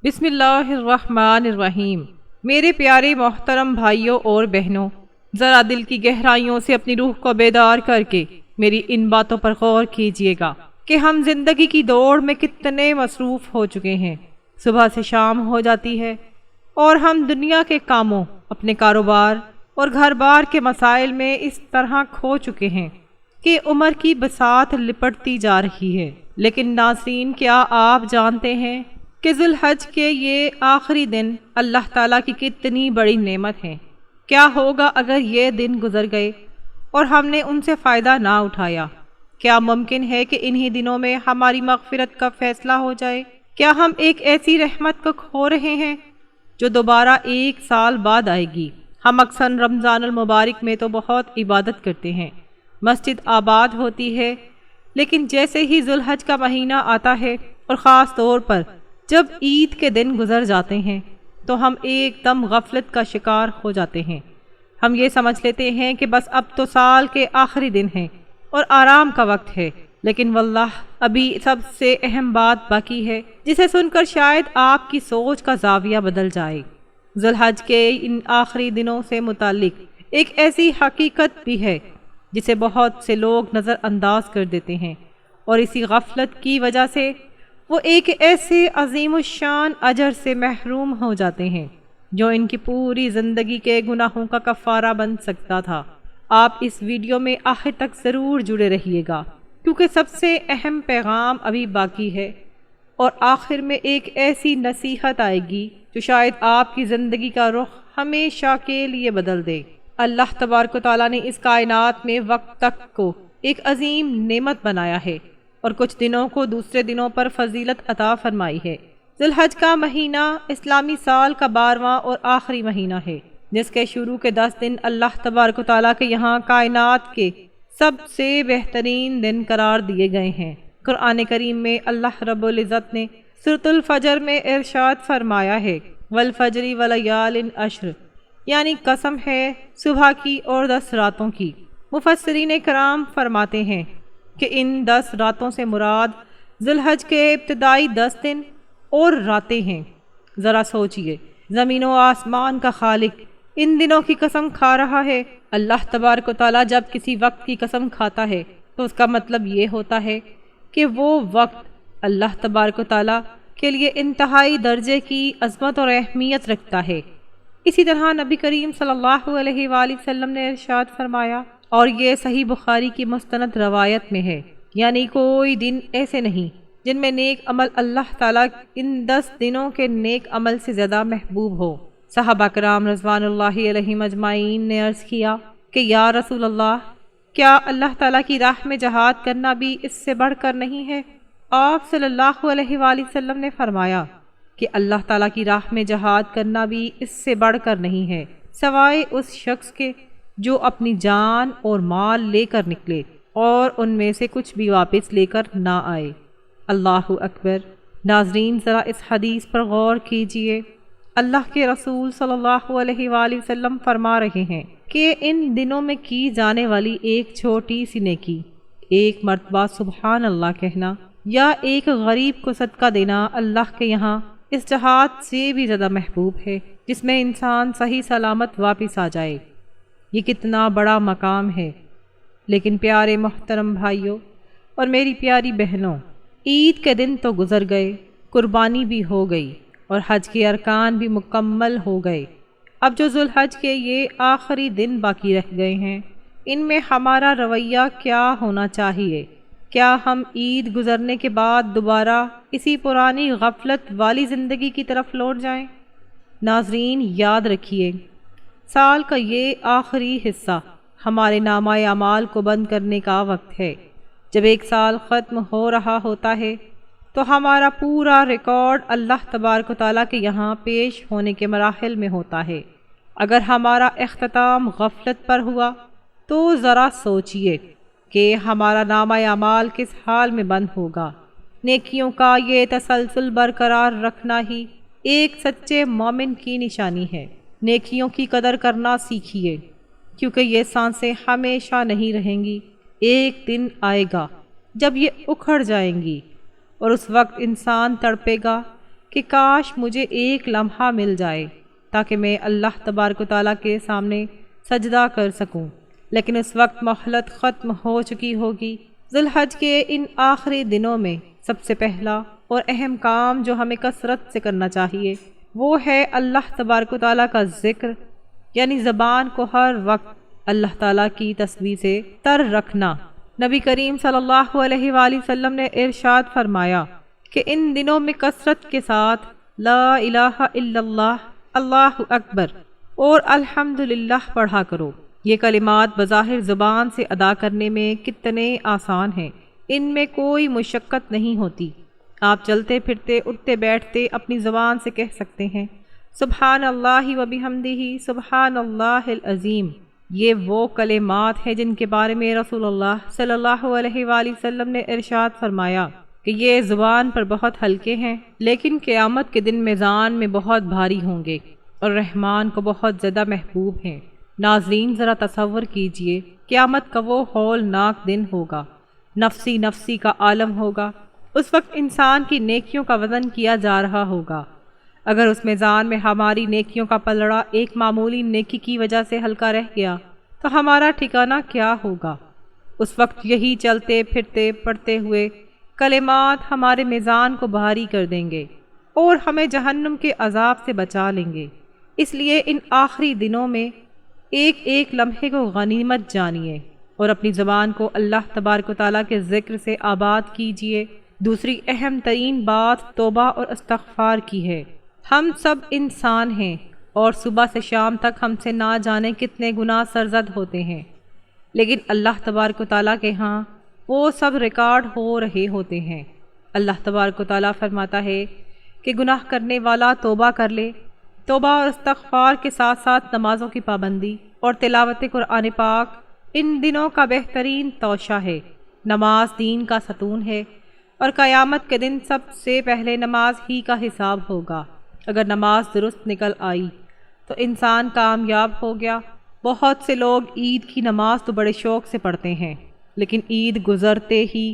بسم اللہ الرحمن الرحیم۔ میرے پیارے محترم بھائیوں اور بہنوں، ذرا دل کی گہرائیوں سے اپنی روح کو بیدار کر کے میری ان باتوں پر غور کیجئے گا کہ ہم زندگی کی دوڑ میں کتنے مصروف ہو چکے ہیں۔ صبح سے شام ہو جاتی ہے اور ہم دنیا کے کاموں، اپنے کاروبار اور گھر بار کے مسائل میں اس طرح کھو چکے ہیں کہ عمر کی بساط لپٹتی جا رہی ہے۔ لیکن ناظرین، کیا آپ جانتے ہیں کہ ذی الحج کے یہ آخری دن اللہ تعالیٰ کی کتنی بڑی نعمت ہیں؟ کیا ہوگا اگر یہ دن گزر گئے اور ہم نے ان سے فائدہ نہ اٹھایا؟ کیا ممکن ہے کہ انہی دنوں میں ہماری مغفرت کا فیصلہ ہو جائے؟ کیا ہم ایک ایسی رحمت کو کھو رہے ہیں جو دوبارہ 1 سال بعد آئے گی؟ ہم اکثر رمضان المبارک میں تو بہت عبادت کرتے ہیں، مسجد آباد ہوتی ہے، لیکن جیسے ہی ذی الحج کا مہینہ آتا ہے اور خاص طور پر جب عید کے دن گزر جاتے ہیں تو ہم ایک دم غفلت کا شکار ہو جاتے ہیں۔ ہم یہ سمجھ لیتے ہیں کہ بس اب تو سال کے آخری دن ہیں اور آرام کا وقت ہے، لیکن واللہ ابھی سب سے اہم بات باقی ہے جسے سن کر شاید آپ کی سوچ کا زاویہ بدل جائے۔ ذی الحج کے ان آخری دنوں سے متعلق ایک ایسی حقیقت بھی ہے جسے بہت سے لوگ نظر انداز کر دیتے ہیں، اور اسی غفلت کی وجہ سے وہ ایک ایسے عظیم الشان اجر سے محروم ہو جاتے ہیں جو ان کی پوری زندگی کے گناہوں کا کفارہ بن سکتا تھا۔ آپ اس ویڈیو میں آخر تک ضرور جڑے رہیے گا، کیونکہ سب سے اہم پیغام ابھی باقی ہے، اور آخر میں ایک ایسی نصیحت آئے گی جو شاید آپ کی زندگی کا رخ ہمیشہ کے لیے بدل دے۔ اللہ تبارک و تعالیٰ نے اس کائنات میں وقت تک کو ایک عظیم نعمت بنایا ہے اور کچھ دنوں کو دوسرے دنوں پر فضیلت عطا فرمائی ہے۔ ذی الحج کا مہینہ اسلامی سال کا 12واں اور آخری مہینہ ہے، جس کے شروع کے 10 دن اللہ تبارک و تعالیٰ کے یہاں کائنات کے سب سے بہترین دن قرار دیے گئے ہیں۔ قرآن کریم میں اللہ رب العزت نے سورۃ الفجر میں ارشاد فرمایا ہے، والفجر ولیال عشر، یعنی قسم ہے صبح کی اور 10 راتوں کی۔ مفسرین کرام فرماتے ہیں کہ ان 10 راتوں سے مراد ذی الحج کے ابتدائی 10 دن اور راتیں ہیں۔ ذرا سوچئے، زمین و آسمان کا خالق ان دنوں کی قسم کھا رہا ہے۔ اللہ تبارک و تعالیٰ جب کسی وقت کی قسم کھاتا ہے تو اس کا مطلب یہ ہوتا ہے کہ وہ وقت اللہ تبارک و تعالیٰ کے لیے انتہائی درجے کی عظمت اور اہمیت رکھتا ہے۔ اسی طرح نبی کریم صلی اللہ علیہ وآلہ وسلم نے ارشاد فرمایا، اور یہ صحیح بخاری کی مستند روایت میں ہے، یعنی کوئی دن ایسے نہیں جن میں نیک عمل اللہ تعالیٰ ان 10 دنوں کے نیک عمل سے زیادہ محبوب ہو۔ صحابہ کرام رضوان اللہ علیہم اجمعین نے عرض کیا کہ یا رسول اللہ، کیا اللہ تعالیٰ کی راہ میں جہاد کرنا بھی اس سے بڑھ کر نہیں ہے؟ آپ صلی اللہ علیہ وآلہ وسلم نے فرمایا کہ اللہ تعالیٰ کی راہ میں جہاد کرنا بھی اس سے بڑھ کر نہیں ہے، سوائے اس شخص کے جو اپنی جان اور مال لے کر نکلے اور ان میں سے کچھ بھی واپس لے کر نہ آئے۔ اللہ اکبر۔ ناظرین، ذرا اس حدیث پر غور کیجئے۔ اللہ کے رسول صلی اللہ علیہ وآلہ وسلم فرما رہے ہیں کہ ان دنوں میں کی جانے والی ایک چھوٹی سی نیکی، ایک مرتبہ سبحان اللہ کہنا یا ایک غریب کو صدقہ دینا، اللہ کے یہاں اس جہاد سے بھی زیادہ محبوب ہے جس میں انسان صحیح سلامت واپس آ جائے۔ یہ کتنا بڑا مقام ہے۔ لیکن پیارے محترم بھائیوں اور میری پیاری بہنوں، عید کے دن تو گزر گئے، قربانی بھی ہو گئی اور حج کے ارکان بھی مکمل ہو گئے۔ اب جو ذی الحج کے یہ آخری دن باقی رہ گئے ہیں، ان میں ہمارا رویہ کیا ہونا چاہیے؟ کیا ہم عید گزرنے کے بعد دوبارہ اسی پرانی غفلت والی زندگی کی طرف لوٹ جائیں؟ ناظرین، یاد رکھیے، سال کا یہ آخری حصہ ہمارے نامہ اعمال کو بند کرنے کا وقت ہے۔ جب ایک سال ختم ہو رہا ہوتا ہے تو ہمارا پورا ریکارڈ اللہ تبارک و تعالیٰ کے یہاں پیش ہونے کے مراحل میں ہوتا ہے۔ اگر ہمارا اختتام غفلت پر ہوا تو ذرا سوچئے کہ ہمارا نامہ اعمال کس حال میں بند ہوگا۔ نیکیوں کا یہ تسلسل برقرار رکھنا ہی ایک سچے مومن کی نشانی ہے۔ نیکیوں کی قدر کرنا سیکھیے، کیونکہ یہ سانسیں ہمیشہ نہیں رہیں گی۔ ایک دن آئے گا جب یہ اکھڑ جائیں گی اور اس وقت انسان تڑپے گا کہ کاش مجھے ایک لمحہ مل جائے تاکہ میں اللہ تبارک و تعالیٰ کے سامنے سجدہ کر سکوں، لیکن اس وقت مہلت ختم ہو چکی ہوگی۔ ذی الحج کے ان آخری دنوں میں سب سے پہلا اور اہم کام جو ہمیں کثرت سے کرنا چاہیے وہ ہے اللہ تبارک و تعالیٰ کا ذکر، یعنی زبان کو ہر وقت اللہ تعالیٰ کی تسبیح سے تر رکھنا۔ نبی کریم صلی اللہ علیہ وآلہ وسلم نے ارشاد فرمایا کہ ان دنوں میں کثرت کے ساتھ لا الہ الا اللہ، اللہ اکبر اور الحمدللہ پڑھا کرو۔ یہ کلمات بظاہر زبان سے ادا کرنے میں کتنے آسان ہیں، ان میں کوئی مشقت نہیں ہوتی۔ آپ چلتے پھرتے اٹھتے بیٹھتے اپنی زبان سے کہہ سکتے ہیں سبحان اللہ و بحمدہ سبحان اللہ العظیم۔ یہ وہ کلمات ہیں جن کے بارے میں رسول اللہ صلی اللہ علیہ وآلہ وسلم نے ارشاد فرمایا کہ یہ زبان پر بہت ہلکے ہیں لیکن قیامت کے دن میزان میں بہت بھاری ہوں گے اور رحمان کو بہت زیادہ محبوب ہیں۔ ناظرین ذرا تصور کیجئے، قیامت کا وہ ہولناک دن ہوگا، نفسی نفسی کا عالم ہوگا۔ اس وقت انسان کی نیکیوں کا وزن کیا جا رہا ہوگا۔ اگر اس میزان میں ہماری نیکیوں کا پلڑا ایک معمولی نیکی کی وجہ سے ہلکا رہ گیا تو ہمارا ٹھکانہ کیا ہوگا؟ اس وقت یہی چلتے پھرتے پڑھتے ہوئے کلمات ہمارے میزان کو بھاری کر دیں گے اور ہمیں جہنم کے عذاب سے بچا لیں گے۔ اس لیے ان آخری دنوں میں ایک ایک لمحے کو غنیمت جانیے اور اپنی زبان کو اللہ تبارک و تعالیٰ کے ذکر سے آباد کیجیے۔ دوسری اہم ترین بات توبہ اور استغفار کی ہے۔ ہم سب انسان ہیں اور صبح سے شام تک ہم سے نہ جانے کتنے گناہ سرزد ہوتے ہیں، لیکن اللہ تبارک و تعالیٰ کے ہاں وہ سب ریکارڈ ہو رہے ہوتے ہیں۔ اللہ تبارک و تعالیٰ فرماتا ہے کہ گناہ کرنے والا توبہ کر لے۔ توبہ اور استغفار کے ساتھ ساتھ نمازوں کی پابندی اور تلاوت قرآن پاک ان دنوں کا بہترین توشہ ہے۔ نماز دین کا ستون ہے اور قیامت کے دن سب سے پہلے نماز ہی کا حساب ہوگا۔ اگر نماز درست نکل آئی تو انسان کامیاب ہو گیا۔ بہت سے لوگ عید کی نماز تو بڑے شوق سے پڑھتے ہیں، لیکن عید گزرتے ہی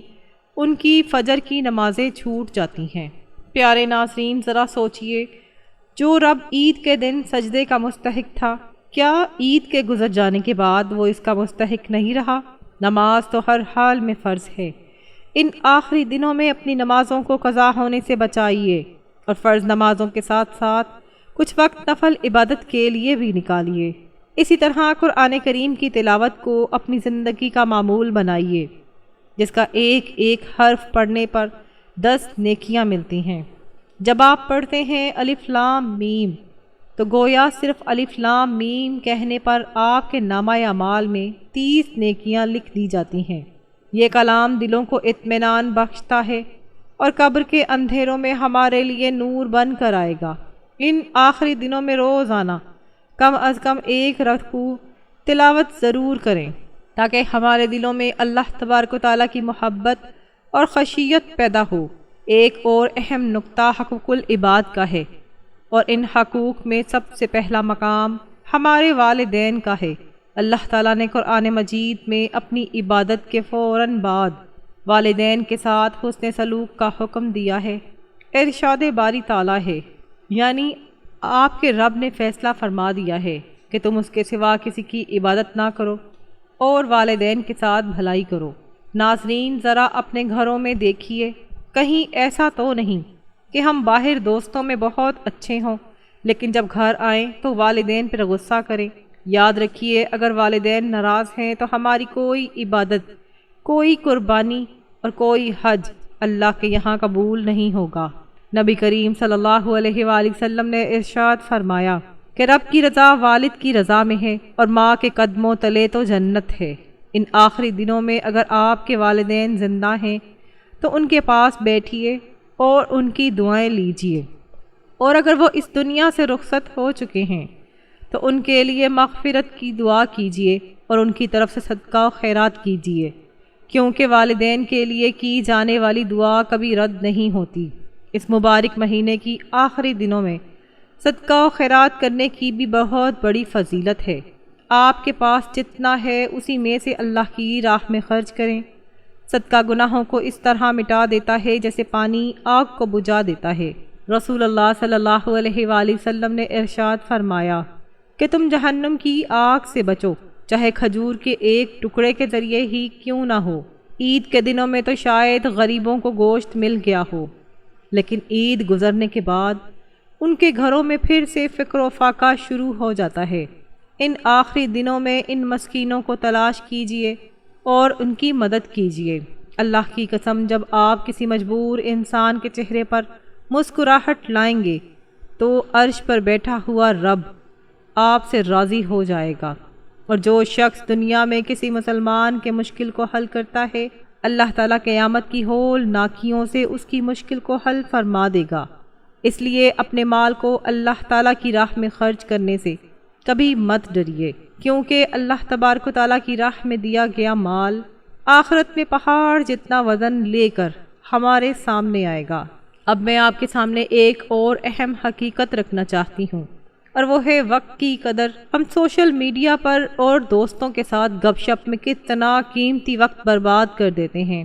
ان کی فجر کی نمازیں چھوٹ جاتی ہیں۔ پیارے ناظرین ذرا سوچئے، جو رب عید کے دن سجدے کا مستحق تھا، کیا عید کے گزر جانے کے بعد وہ اس کا مستحق نہیں رہا؟ نماز تو ہر حال میں فرض ہے۔ ان آخری دنوں میں اپنی نمازوں کو قضا ہونے سے بچائیے اور فرض نمازوں کے ساتھ ساتھ کچھ وقت نفل عبادت کے لیے بھی نکالیے۔ اسی طرح قرآن کریم کی تلاوت کو اپنی زندگی کا معمول بنائیے، جس کا ایک ایک حرف پڑھنے پر 10 نیکیاں ملتی ہیں۔ جب آپ پڑھتے ہیں الف لام میم تو گویا صرف الف لام میم کہنے پر آپ کے نامہ اعمال میں 30 نیکیاں لکھ دی جاتی ہیں۔ یہ کلام دلوں کو اطمینان بخشتا ہے اور قبر کے اندھیروں میں ہمارے لیے نور بن کر آئے گا۔ ان آخری دنوں میں روزانہ کم از کم 1 رکوع تلاوت ضرور کریں تاکہ ہمارے دلوں میں اللہ تبارک و تعالیٰ کی محبت اور خشیت پیدا ہو۔ ایک اور اہم نقطہ حقوق العباد کا ہے اور ان حقوق میں سب سے پہلا مقام ہمارے والدین کا ہے۔ اللہ تعالیٰ نے قرآن مجید میں اپنی عبادت کے فوراً بعد والدین کے ساتھ حسن سلوک کا حکم دیا ہے۔ ارشاد باری تعالیٰ ہے، یعنی آپ کے رب نے فیصلہ فرما دیا ہے کہ تم اس کے سوا کسی کی عبادت نہ کرو اور والدین کے ساتھ بھلائی کرو۔ ناظرین ذرا اپنے گھروں میں دیکھیے، کہیں ایسا تو نہیں کہ ہم باہر دوستوں میں بہت اچھے ہوں لیکن جب گھر آئیں تو والدین پر غصہ کریں۔ یاد رکھیے، اگر والدین ناراض ہیں تو ہماری کوئی عبادت، کوئی قربانی اور کوئی حج اللہ کے یہاں قبول نہیں ہوگا۔ نبی کریم صلی اللہ علیہ وآلہ وسلم نے ارشاد فرمایا کہ رب کی رضا والد کی رضا میں ہے اور ماں کے قدموں تلے تو جنت ہے۔ ان آخری دنوں میں اگر آپ کے والدین زندہ ہیں تو ان کے پاس بیٹھیے اور ان کی دعائیں لیجیے، اور اگر وہ اس دنیا سے رخصت ہو چکے ہیں تو ان کے لیے مغفرت کی دعا کیجیے اور ان کی طرف سے صدقہ و خیرات کیجیے، کیونکہ والدین کے لیے کی جانے والی دعا کبھی رد نہیں ہوتی۔ اس مبارک مہینے کی آخری دنوں میں صدقہ و خیرات کرنے کی بھی بہت بڑی فضیلت ہے۔ آپ کے پاس جتنا ہے اسی میں سے اللہ کی راہ میں خرچ کریں۔ صدقہ گناہوں کو اس طرح مٹا دیتا ہے جیسے پانی آگ کو بجھا دیتا ہے۔ رسول اللہ صلی اللہ علیہ وآلہ وسلم نے ارشاد فرمایا کہ تم جہنم کی آگ سے بچو، چاہے کھجور کے ایک ٹکڑے کے ذریعے ہی کیوں نہ ہو۔ عید کے دنوں میں تو شاید غریبوں کو گوشت مل گیا ہو، لیکن عید گزرنے کے بعد ان کے گھروں میں پھر سے فکر و فاقہ شروع ہو جاتا ہے۔ ان آخری دنوں میں ان مسکینوں کو تلاش کیجیے اور ان کی مدد کیجیے۔ اللہ کی قسم، جب آپ کسی مجبور انسان کے چہرے پر مسکراہٹ لائیں گے تو عرش پر بیٹھا ہوا رب آپ سے راضی ہو جائے گا، اور جو شخص دنیا میں کسی مسلمان کے مشکل کو حل کرتا ہے، اللہ تعالیٰ قیامت کی ہول ناکیوں سے اس کی مشکل کو حل فرما دے گا۔ اس لیے اپنے مال کو اللہ تعالیٰ کی راہ میں خرچ کرنے سے کبھی مت ڈریے، کیونکہ اللہ تبارک و تعالیٰ کی راہ میں دیا گیا مال آخرت میں پہاڑ جتنا وزن لے کر ہمارے سامنے آئے گا۔ اب میں آپ کے سامنے ایک اور اہم حقیقت رکھنا چاہتی ہوں، اور وہ ہے وقت کی قدر۔ ہم سوشل میڈیا پر اور دوستوں کے ساتھ گپ شپ میں کتنا قیمتی وقت برباد کر دیتے ہیں،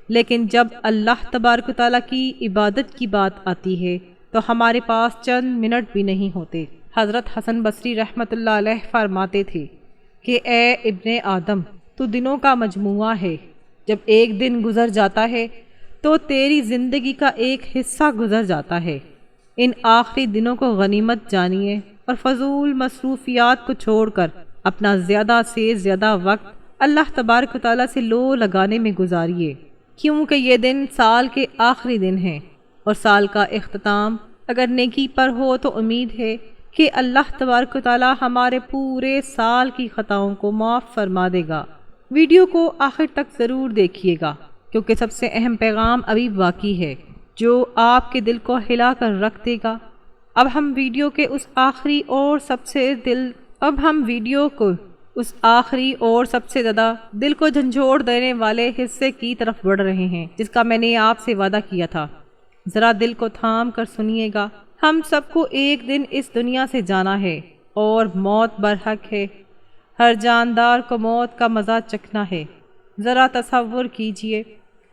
لیکن جب اللہ تبارک و تعالیٰ کی عبادت کی بات آتی ہے تو ہمارے پاس چند منٹ بھی نہیں ہوتے۔ حضرت حسن بصری رحمۃ اللہ علیہ فرماتے تھے کہ اے ابن آدم، تو دنوں کا مجموعہ ہے، جب ایک دن گزر جاتا ہے تو تیری زندگی کا ایک حصہ گزر جاتا ہے۔ ان آخری دنوں کو غنیمت جانیے اور فضول مصروفیات کو چھوڑ کر اپنا زیادہ سے زیادہ وقت اللہ تبارک و تعالیٰ سے لو لگانے میں گزاریے، کیونکہ یہ دن سال کے آخری دن ہیں، اور سال کا اختتام اگر نیکی پر ہو تو امید ہے کہ اللہ تبارک و تعالیٰ ہمارے پورے سال کی خطاؤں کو معاف فرما دے گا۔ ویڈیو کو آخر تک ضرور دیکھیے گا، کیونکہ سب سے اہم پیغام ابھی باقی ہے جو آپ کے دل کو ہلا کر رکھ دے گا۔ اب ہم ویڈیو کے اس آخری اور سب سے زیادہ دل کو جھنجھوڑ دینے والے حصے کی طرف بڑھ رہے ہیں، جس کا میں نے آپ سے وعدہ کیا تھا۔ ذرا دل کو تھام کر سنیے گا۔ ہم سب کو ایک دن اس دنیا سے جانا ہے، اور موت برحق ہے۔ ہر جاندار کو موت کا مزہ چکھنا ہے۔ ذرا تصور کیجئے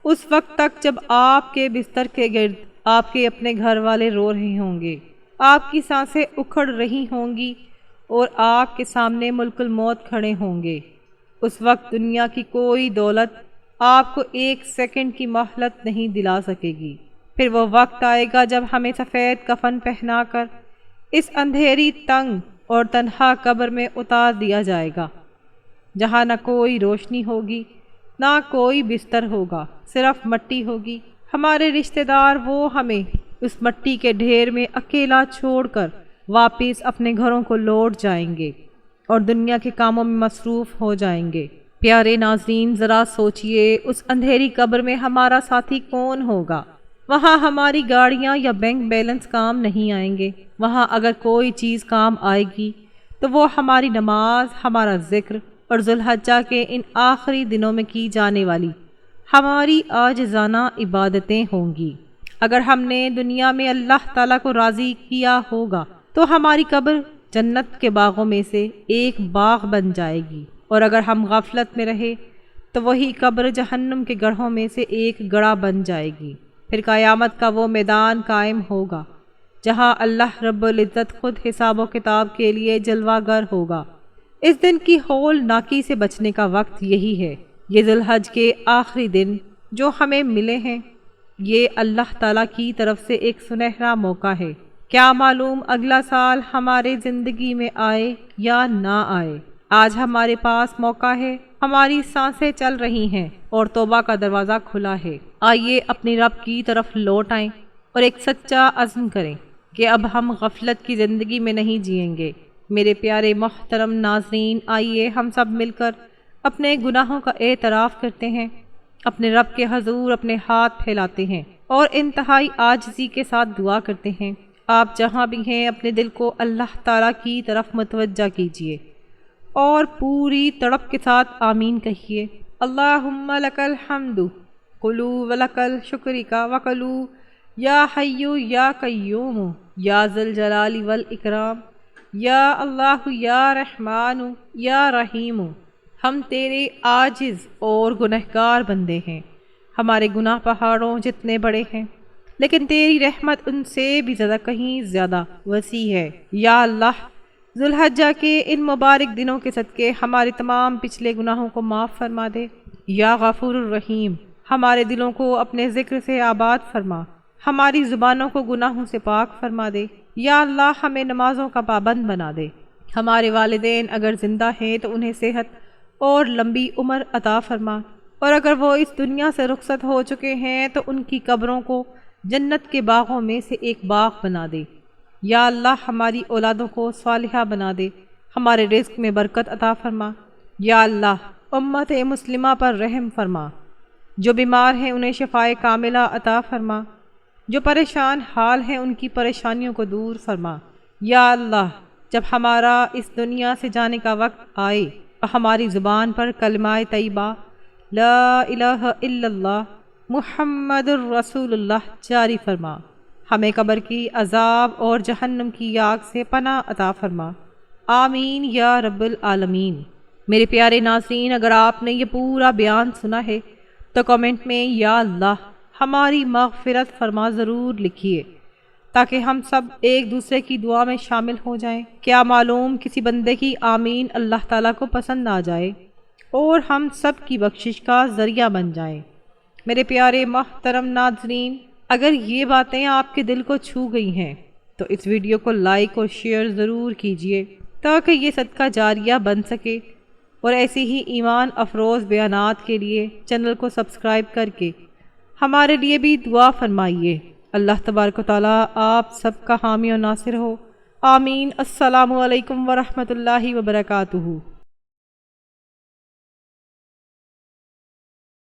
اس وقت تک جب آپ کے بستر کے گرد آپ کے اپنے گھر والے رو رہے ہوں گے، آپ کی سانسیں اکھڑ رہی ہوں گی، اور آپ کے سامنے ملک الموت کھڑے ہوں گے۔ اس وقت دنیا کی کوئی دولت آپ کو ایک سیکنڈ کی مہلت نہیں دلا سکے گی۔ پھر وہ وقت آئے گا جب ہمیں سفید کفن پہنا کر اس اندھیری، تنگ اور تنہا قبر میں اتار دیا جائے گا، جہاں نہ کوئی روشنی ہوگی، نہ کوئی بستر ہوگا، صرف مٹی ہوگی۔ ہمارے رشتہ دار وہ ہمیں اس مٹی کے ڈھیر میں اکیلا چھوڑ کر واپس اپنے گھروں کو لوٹ جائیں گے اور دنیا کے کاموں میں مصروف ہو جائیں گے۔ پیارے ناظرین، ذرا سوچئے اس اندھیری قبر میں ہمارا ساتھی کون ہوگا؟ وہاں ہماری گاڑیاں یا بینک بیلنس کام نہیں آئیں گے۔ وہاں اگر کوئی چیز کام آئے گی تو وہ ہماری نماز، ہمارا ذکر اور ذوالحجہ کے ان آخری دنوں میں کی جانے والی ہماری عاجزانہ عبادتیں ہوں گی۔ اگر ہم نے دنیا میں اللہ تعالیٰ کو راضی کیا ہوگا تو ہماری قبر جنت کے باغوں میں سے ایک باغ بن جائے گی، اور اگر ہم غفلت میں رہے تو وہی قبر جہنم کے گڑھوں میں سے ایک گڑھا بن جائے گی۔ پھر قیامت کا وہ میدان قائم ہوگا جہاں اللہ رب العزت خود حساب و کتاب کے لیے جلوہ گر ہوگا۔ اس دن کی ہول ناکی سے بچنے کا وقت یہی ہے۔ یہ ذوالحج کے آخری دن جو ہمیں ملے ہیں، یہ اللہ تعالیٰ کی طرف سے ایک سنہرا موقع ہے۔ کیا معلوم اگلا سال ہمارے زندگی میں آئے یا نہ آئے۔ آج ہمارے پاس موقع ہے، ہماری سانسیں چل رہی ہیں اور توبہ کا دروازہ کھلا ہے۔ آئیے اپنی رب کی طرف لوٹ آئیں اور ایک سچا عزم کریں کہ اب ہم غفلت کی زندگی میں نہیں جئیں گے۔ میرے پیارے محترم ناظرین، آئیے ہم سب مل کر اپنے گناہوں کا اعتراف کرتے ہیں، اپنے رب کے حضور اپنے ہاتھ پھیلاتے ہیں اور انتہائی عاجزی کے ساتھ دعا کرتے ہیں۔ آپ جہاں بھی ہیں اپنے دل کو اللہ تعالیٰ کی طرف متوجہ کیجیے اور پوری تڑپ کے ساتھ آمین کہیے۔ اللہم لک الحمد قلو ولک الشکر وقلو یا حی یا قیوم یا ذی الجلال والاکرام یا اللہ یا رحمان یا رحیم۔ ہم تیرے عاجز اور گنہگار بندے ہیں، ہمارے گناہ پہاڑوں جتنے بڑے ہیں، لیکن تیری رحمت ان سے بھی زیادہ کہیں زیادہ وسیع ہے۔ یا اللہ، ذوالحجہ کے ان مبارک دنوں کے صدقے ہمارے تمام پچھلے گناہوں کو معاف فرما دے۔ یا غفور الرحیم، ہمارے دلوں کو اپنے ذکر سے آباد فرما، ہماری زبانوں کو گناہوں سے پاک فرما دے۔ یا اللہ، ہمیں نمازوں کا پابند بنا دے۔ ہمارے والدین اگر زندہ ہیں تو انہیں صحت اور لمبی عمر عطا فرما، اور اگر وہ اس دنیا سے رخصت ہو چکے ہیں تو ان کی قبروں کو جنت کے باغوں میں سے ایک باغ بنا دے۔ یا اللہ، ہماری اولادوں کو صالحہ بنا دے، ہمارے رزق میں برکت عطا فرما۔ یا اللہ، امت مسلمہ پر رحم فرما، جو بیمار ہیں انہیں شفائے کاملہ عطا فرما، جو پریشان حال ہیں ان کی پریشانیوں کو دور فرما۔ یا اللہ، جب ہمارا اس دنیا سے جانے کا وقت آئے تو ہماری زبان پر کلمہ طیبہ لا الہ الا اللہ محمد الرسول اللہ جاری فرما، ہمیں قبر کی عذاب اور جہنم کی آگ سے پناہ عطا فرما۔ آمین یا رب العالمین۔ میرے پیارے ناظرین، اگر آپ نے یہ پورا بیان سنا ہے تو کمنٹ میں یا اللہ ہماری مغفرت فرما ضرور لکھیے، تاکہ ہم سب ایک دوسرے کی دعا میں شامل ہو جائیں۔ کیا معلوم کسی بندے کی آمین اللہ تعالیٰ کو پسند آ جائے اور ہم سب کی بخشش کا ذریعہ بن جائیں۔ میرے پیارے محترم ناظرین، اگر یہ باتیں آپ کے دل کو چھو گئی ہیں تو اس ویڈیو کو لائک اور شیئر ضرور کیجیے، تاکہ یہ صدقہ جاریہ بن سکے، اور ایسی ہی ایمان افروز بیانات کے لیے چینل کو سبسکرائب کر کے ہمارے لیے بھی دعا فرمائیے۔ اللہ تبارک و تعالیٰ آپ سب کا حامی و ناصر ہو۔ آمین۔ السلام علیکم ورحمۃ اللہ وبرکاتہ۔